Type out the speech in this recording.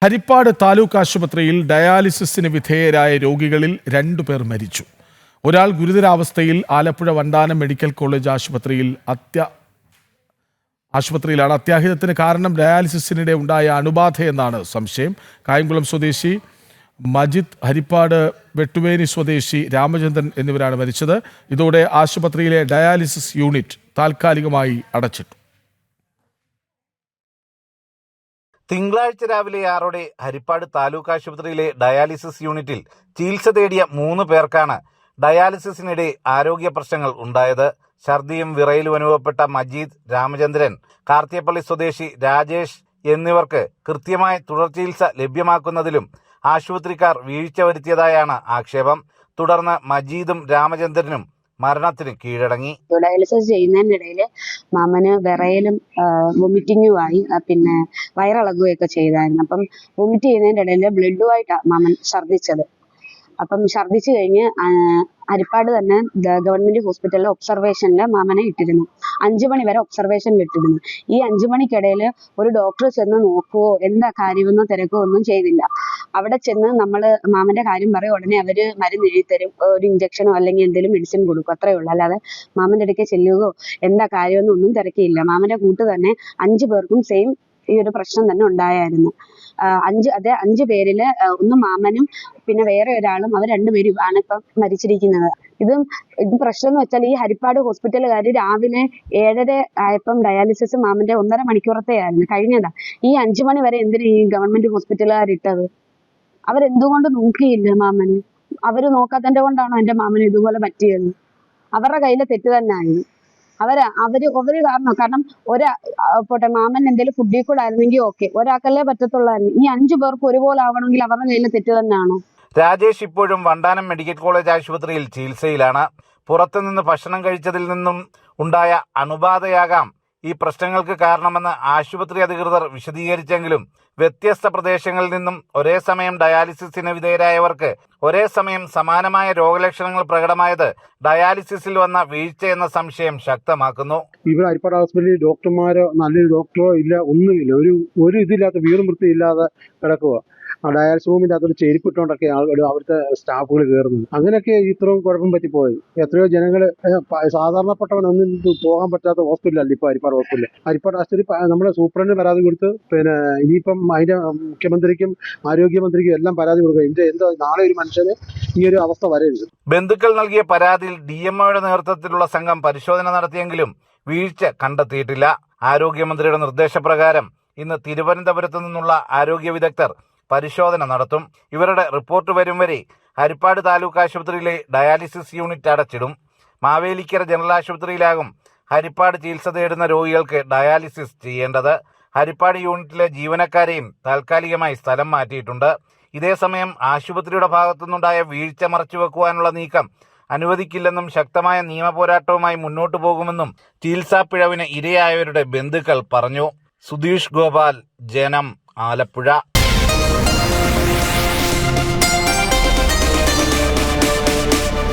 ഹരിപ്പാട് താലൂക്ക് ആശുപത്രിയിൽ ഡയാലിസിസിന് വിധേയരായ രോഗികളിൽ 2 പേർ മരിച്ചു. ഒരാൾ ഗുരുതരാവസ്ഥയിൽ ആലപ്പുഴ വണ്ടാനം മെഡിക്കൽ കോളേജ് ആശുപത്രിയിലാണ്. അത്യാഹിതത്തിന് കാരണം ഡയാലിസിസിനിടെ ഉണ്ടായ അണുബാധയെന്നാണ് സംശയം. കായംകുളം സ്വദേശി മജിദ്, ഹരിപ്പാട് വെട്ടുവേനി സ്വദേശി രാമചന്ദ്രൻ എന്നിവരാണ് മരിച്ചത്. ഇതോടെ ആശുപത്രിയിലെ ഡയാലിസിസ് യൂണിറ്റ് താൽക്കാലികമായി അടച്ചിട്ടു. തിങ്കളാഴ്ച രാവിലെ 6 ഹരിപ്പാട് താലൂക്ക് ആശുപത്രിയിലെ ഡയാലിസിസ് യൂണിറ്റിൽ ചികിത്സ തേടിയ 3 പേർക്കാണ് ഡയാലിസിസിനിടെ ആരോഗ്യ പ്രശ്നങ്ങൾ ഉണ്ടായത്. ഛർദിയും വിറയലും അനുഭവപ്പെട്ട മജീദ്, രാമചന്ദ്രൻ, കാർത്തിയപ്പള്ളി സ്വദേശി രാജേഷ് എന്നിവർക്ക് കൃത്യമായ തുടർ ചികിത്സ ലഭ്യമാക്കുന്നതിലും ആശുപത്രിക്കാർ വീഴ്ച വരുത്തിയതായാണ് ആക്ഷേപം. തുടർന്ന് മജീദും രാമചന്ദ്രനും മരണത്തിന് കീഴടങ്ങി. ഡയാലിസിസ് ചെയ്യുന്നതിനിടയിൽ മാമന് വിറയലും വൊമിറ്റിങ്ങുമായി പിന്നെ വയറിളകുകയൊക്കെ ചെയ്തായിരുന്നു. അപ്പം വൊമിറ്റ് ചെയ്യുന്നതിൻ്റെ ഇടയിൽ ബ്ലഡുമായിട്ടാണ് മാമൻ ഛർദ്ദിച്ചത്. അപ്പം ഛർദ്ദിച്ചു കഴിഞ്ഞ് ഹരിപ്പാട് തന്നെ ഗവൺമെന്റ് ഹോസ്പിറ്റലിലെ ഒബ്സർവേഷനിൽ മാമനെ ഇട്ടിരുന്നു. 5 മണി വരെ ഒബ്സർവേഷനിൽ ഇട്ടിരുന്നു. ഈ 5 മണിക്കിടയിൽ ഒരു ഡോക്ടർ ചെന്ന് നോക്കുവോ എന്താ കാര്യമെന്നോ തിരക്കോ ഒന്നും ചെയ്തില്ല. അവിടെ ചെന്ന് നമ്മൾ മാമന്റെ കാര്യം പറയും, ഉടനെ അവര് മരുന്ന് എഴുതി തരും, ഒരു ഇഞ്ചക്ഷനോ അല്ലെങ്കിൽ എന്തെങ്കിലും മെഡിസിൻ കൊടുക്കും, അത്രയേ ഉള്ളൂ. അല്ലാതെ മാമന്റെ അടുക്കെ ചെല്ലുകയോ എന്താ കാര്യമെന്നോ ഒന്നും തിരക്കിയില്ല. മാമന്റെ കൂട്ട് തന്നെ 5 പേർക്കും സെയിം ഈ ഒരു പ്രശ്നം തന്നെ ഉണ്ടായിരുന്നു. 5 പേരില് ഒന്ന് മാമനും പിന്നെ വേറെ ഒരാളും, അവർ 2 പേരും ആണ് ഇപ്പം മരിച്ചിരിക്കുന്നത്. ഇത് പ്രശ്നം എന്ന് വെച്ചാൽ ഈ ഹരിപ്പാട് ഹോസ്പിറ്റലുകാർ രാവിലെ 7:30 ആയപ്പം ഡയാലിസിസ് മാമന്റെ 1.5 മണിക്കൂറത്തെ ആയിരുന്നു കഴിഞ്ഞതാ. ഈ 5 മണി വരെ എന്തിനാ ഈ ഗവൺമെന്റ് ഹോസ്പിറ്റലുകാർ ഇട്ടത്? അവരെന്തുകൊണ്ട് നോക്കിയില്ല മാമന്? അവര് നോക്കാത്തതിന്റെ കൊണ്ടാണോ എന്റെ മാമന് ഇതുപോലെ പറ്റിയത്? അവരുടെ കയ്യിലെ തെറ്റ് തന്നെ ആയിരുന്നു. അവര് കാരണം പോട്ടെ, മാമൻ എന്തെങ്കിലും ഫുഡിൽ കൂടെ ആയിരുന്നെങ്കിൽ ഓക്കെ, ഒരാൾക്കല്ലേ പറ്റത്തുള്ളായിരുന്നു. ഈ 5 പേർക്ക് ഒരുപോലെ ആവണമെങ്കിൽ അവരുടെ കയ്യിലെ തെറ്റ് തന്നെയാണോ? രാജേഷ് ഇപ്പോഴും വണ്ടാനം മെഡിക്കൽ കോളേജ് ആശുപത്രിയിൽ ചികിത്സയിലാണ്. പുറത്തുനിന്ന് ഭക്ഷണം കഴിച്ചതിൽ നിന്നും ഉണ്ടായ അണുബാധയാകാം ഈ പ്രശ്നങ്ങൾക്ക് കാരണമെന്ന് ആശുപത്രി അധികൃതർ വിശദീകരിച്ചെങ്കിലും വ്യത്യസ്ത പ്രദേശങ്ങളിൽ നിന്നും ഒരേ സമയം ഡയാലിസിസിന് വിധേയരായവർക്ക് ഒരേ സമയം സമാനമായ രോഗലക്ഷണങ്ങൾ പ്രകടമായത് ഡയാലിസിസിൽ വന്ന വീഴ്ച എന്ന സംശയം ശക്തമാക്കുന്നു. ഇവിടെ ഹരിപ്പാട് ഹോസ്പിറ്റലിൽ ഡോക്ടർമാരോ നല്ലൊരു ഡോക്ടറോ ഇല്ല, ഒന്നുമില്ല. ഒരു ഇതില്ലാത്ത വീറും വൃത്തിയില്ലാതെ കിടക്കുക. ഡയാലിസിസ് റൂമിൻ്റെ അകത്തൊരു ചെരുപ്പിട്ടുകൊണ്ടൊക്കെ അവിടുത്തെ സ്റ്റാഫുകൾ കയറുന്നത്. അങ്ങനെയൊക്കെ ഇത്രയും കുഴപ്പം പറ്റിപ്പോയത്. എത്രയോ ജനങ്ങൾ, സാധാരണപ്പെട്ടവനൊന്നും പോകാൻ പറ്റാത്ത ഹോസ്പിറ്റലല്ല ഇപ്പോൾ ഹരിപ്പാട് ഹോസ്പിറ്റൽ. ഹരിപ്പാട് ആശുപത്രി നമ്മുടെ സൂപ്രണ്ടിന് പരാതി കൊടുത്ത് പിന്നെ ഇനിയിപ്പം അതിൻ്റെ മുഖ്യമന്ത്രിക്കും ആരോഗ്യമന്ത്രിക്കും എല്ലാം പരാതി കൊടുക്കുക. എന്താ നാളെ ഒരു മനുഷ്യന് ഈ ഒരു അവസ്ഥ വരരുത്. ബന്ധുക്കൾ നൽകിയ പരാതിയിൽ DMOയുടെ നേതൃത്വത്തിലുള്ള സംഘം പരിശോധന നടത്തിയെങ്കിലും വീഴ്ച കണ്ടെത്തിയിട്ടില്ല. ആരോഗ്യമന്ത്രിയുടെ നിർദ്ദേശപ്രകാരം ഇന്ന് തിരുവനന്തപുരത്ത് നിന്നുള്ള ആരോഗ്യ വിദഗ്ധർ പരിശോധന നടത്തും. ഇവരുടെ റിപ്പോർട്ട് വരും വരെ ഹരിപ്പാട് താലൂക്ക് ആശുപത്രിയിലെ ഡയാലിസിസ് യൂണിറ്റ് അടച്ചിടും. മാവേലിക്കര ജനറൽ ആശുപത്രിയിലാകും ഹരിപ്പാട് ചികിത്സ തേടുന്ന രോഗികൾക്ക് ഡയാലിസിസ് ചെയ്യേണ്ടത്. ഹരിപ്പാട് യൂണിറ്റിലെ ജീവനക്കാരെയും താൽക്കാലികമായി സ്ഥലം മാറ്റിയിട്ടുണ്ട്. ഇതേസമയം ആശുപത്രിയുടെ ഭാഗത്തുനിന്നുണ്ടായ വീഴ്ച മറച്ചുവെക്കുവാനുള്ള നീക്കം അനുവദിക്കില്ലെന്നും ശക്തമായ നിയമപോരാട്ടവുമായി മുന്നോട്ടു പോകുമെന്നും ചികിത്സാ പിഴവിന് ഇരയായവരുടെ ബന്ധുക്കൾ പറഞ്ഞു. സുധീഷ് ഗോപാൽ, ജനം, ആലപ്പുഴ.